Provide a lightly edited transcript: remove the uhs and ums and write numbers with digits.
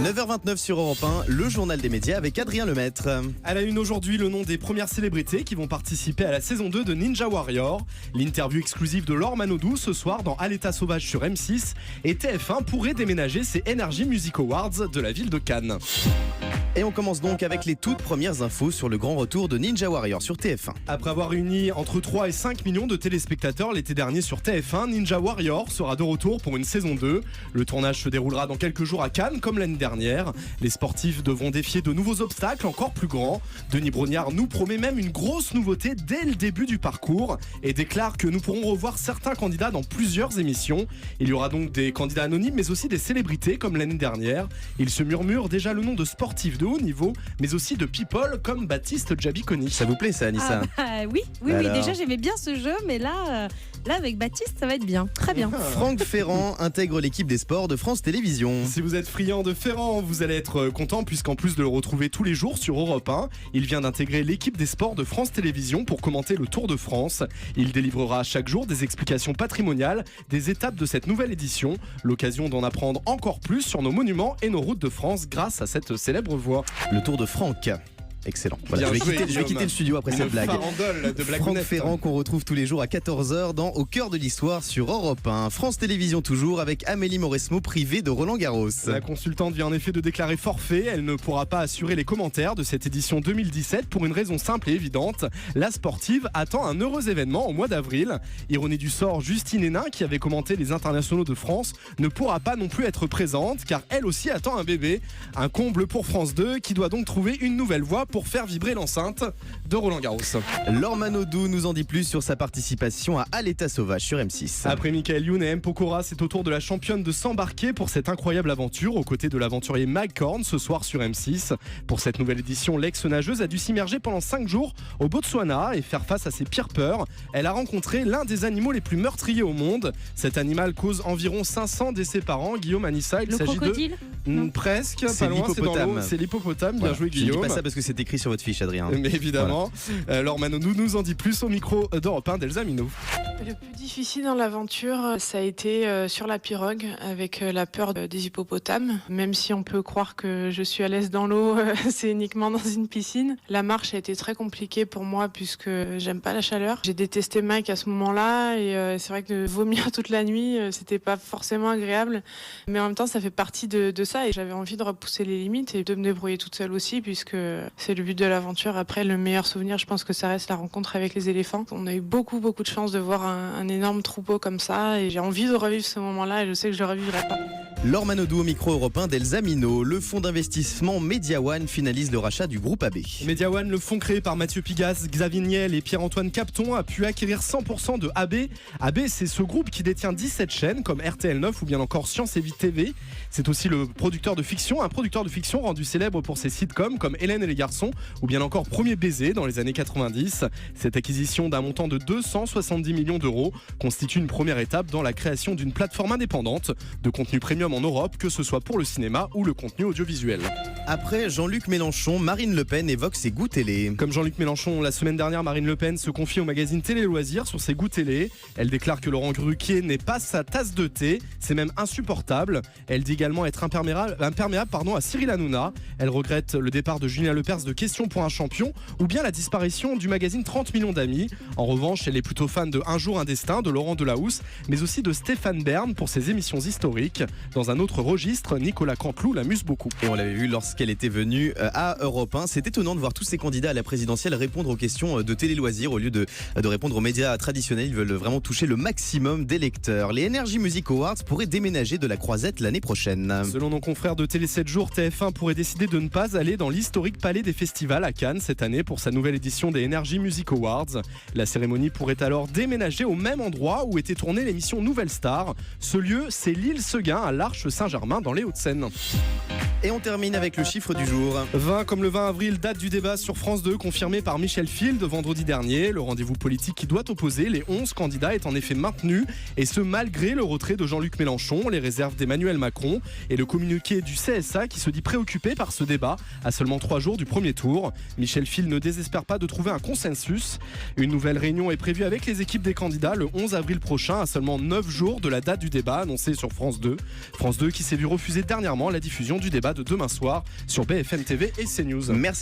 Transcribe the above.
9h29 sur Europe 1, le journal des médias avec Adrien Lemaître. À la une aujourd'hui, le nom des premières célébrités qui vont participer à la saison 2 de Ninja Warrior. L'interview exclusive de Laure Manodou ce soir dans À l'état sauvage sur M6. Et TF1 pourrait déménager ses Energy Music Awards de la ville de Cannes. Et on commence donc avec les toutes premières infos sur le grand retour de Ninja Warrior sur TF1. Après avoir réuni entre 3 et 5 millions de téléspectateurs l'été dernier sur TF1, Ninja Warrior sera de retour pour une saison 2. Le tournage se déroulera dans quelques jours à Cannes comme l'année dernière. Les sportifs devront défier de nouveaux obstacles encore plus grands. Denis Brognard nous promet même une grosse nouveauté dès le début du parcours et déclare que nous pourrons revoir certains candidats dans plusieurs émissions. Il y aura donc des candidats anonymes mais aussi des célébrités comme l'année dernière. Il se murmure déjà le nom de sportifs de haut niveau mais aussi de people comme Baptiste Djabikoni. Ça vous plaît ça, Anissa? Oui, déjà j'aimais bien ce jeu mais là avec Baptiste ça va être bien, très bien. Franck Ferrand intègre l'équipe des sports de France Télévisions. Si vous êtes friand de Ferrand, vous allez être content puisqu'en plus de le retrouver tous les jours sur Europe 1, il vient d'intégrer l'équipe des sports de France Télévisions pour commenter le Tour de France. Il délivrera chaque jour des explications patrimoniales des étapes de cette nouvelle édition, l'occasion d'en apprendre encore plus sur nos monuments et nos routes de France grâce à cette célèbre voix. Le Tour de Franck. Excellent. Voilà, je vais quitter le studio après cette blague. Franck Ferrand qu'on retrouve tous les jours à 14h dans Au cœur de l'histoire sur Europe 1. France Télévisions toujours avec Amélie Mauresmo privée de Roland Garros. La consultante vient en effet de déclarer forfait. Elle ne pourra pas assurer les commentaires de cette édition 2017 pour une raison simple et évidente. La sportive attend un heureux événement au mois d'avril. Ironie du sort, Justine Hénin, qui avait commenté les internationaux de France, ne pourra pas non plus être présente car elle aussi attend un bébé. Un comble pour France 2 qui doit donc trouver une nouvelle voie pour faire vibrer l'enceinte de Roland Garros. Laure Manodou nous en dit plus sur sa participation à l'état sauvage sur M6. Après Michael Youn et M. Pokora, c'est au tour de la championne de s'embarquer pour cette incroyable aventure aux côtés de l'aventurier Mike Horn ce soir sur M6. Pour cette nouvelle édition, l'ex-nageuse a dû s'immerger pendant 5 jours au Botswana et faire face à ses pires peurs. Elle a rencontré l'un des animaux les plus meurtriers au monde. Cet animal cause environ 500 décès par an. Guillaume, Anissa, il s'agit crocodile presque, c'est pas loin, c'est dans l'eau. l'hippopotame. C'est l'hippopotame, bien Voilà. joué Je ne Guillaume. dis pas ça parce que c'est écrit sur votre fiche, Adrien. Mais évidemment, Laure Manodou nous en dit plus au micro d'Europe 1 d'Elsa Minot. Le plus difficile dans l'aventure, ça a été sur la pirogue avec la peur des hippopotames. Même si on peut croire que je suis à l'aise dans l'eau, c'est uniquement dans une piscine. La marche a été très compliquée pour moi puisque j'aime pas la chaleur. J'ai détesté Mike à ce moment-là et c'est vrai que de vomir toute la nuit, c'était pas forcément agréable. Mais en même temps, ça fait partie de ça et j'avais envie de repousser les limites et de me débrouiller toute seule aussi puisque c'est le but de l'aventure. Après, le meilleur souvenir, je pense que ça reste la rencontre avec les éléphants. On a eu beaucoup de chance de voir un énorme troupeau comme ça et j'ai envie de revivre ce moment-là et je sais que je le revivrai pas. Laure Manodou au micro européen d'Elsa Minot. Le fonds d'investissement Mediawan finalise le rachat du groupe AB. Mediawan, le fonds créé par Mathieu Pigasse, Xavier Niel et Pierre-Antoine Capton, a pu acquérir 100% de AB. AB, c'est ce groupe qui détient 17 chaînes comme RTL9 ou bien encore Science et Vie TV. C'est aussi le producteur de fiction, un producteur de fiction rendu célèbre pour ses sitcoms comme Hélène et les garçons ou bien encore Premier baiser dans les années 90. Cette acquisition d'un montant de 270 millions d'euros constitue une première étape dans la création d'une plateforme indépendante de contenu premium en Europe, que ce soit pour le cinéma ou le contenu audiovisuel. Après Jean-Luc Mélenchon, Marine Le Pen évoque ses goûts télé. Comme Jean-Luc Mélenchon, la semaine dernière, Marine Le Pen se confie au magazine Télé Loisirs sur ses goûts télé. Elle déclare que Laurent Ruquier n'est pas sa tasse de thé, c'est même insupportable. Elle dit également être imperméable à Cyril Hanouna. Elle regrette le départ de Julien Lepers de Question pour un champion ou bien la disparition du magazine 30 millions d'amis. En revanche, elle est plutôt fan de Un jour un destin de Laurent Delahousse, mais aussi de Stéphane Bern pour ses émissions historiques. Dans un autre registre, Nicolas Canteloup l'amuse beaucoup. Et on l'avait vu lorsqu'elle était venue à Europe 1. C'est étonnant de voir tous ces candidats à la présidentielle répondre aux questions de télé-loisirs au lieu de répondre aux médias traditionnels. Ils veulent vraiment toucher le maximum des lecteurs. Les Energy Music Awards pourraient déménager de la Croisette l'année prochaine. Selon nos confrères de Télé 7 jours, TF1 pourrait décider de ne pas aller dans l'historique palais des festivals à Cannes cette année pour sa nouvelle édition des Energy Music Awards. La cérémonie pourrait alors déménager au même endroit où était tournée l'émission Nouvelle Star. Ce lieu, c'est l'île Seguin à l'Arche Saint-Germain dans les Hauts-de-Seine. Et on termine avec le chiffre du jour. 20 comme le 20 avril, date du débat sur France 2 confirmé par Michel Field vendredi dernier. Le rendez-vous politique qui doit opposer les 11 candidats est en effet maintenu et ce malgré le retrait de Jean-Luc Mélenchon, les réserves d'Emmanuel Macron et le communiqué du CSA qui se dit préoccupé par ce débat à seulement 3 jours du premier tour. Michel Field ne désespère pas de trouver un consensus. Une nouvelle réunion est prévue avec les équipes des candidats le 11 avril prochain à seulement 9 jours de la date du débat annoncé sur France 2. France 2 qui s'est vu refuser dernièrement la diffusion du débat l'escalade demain soir sur BFM TV et CNews. Merci.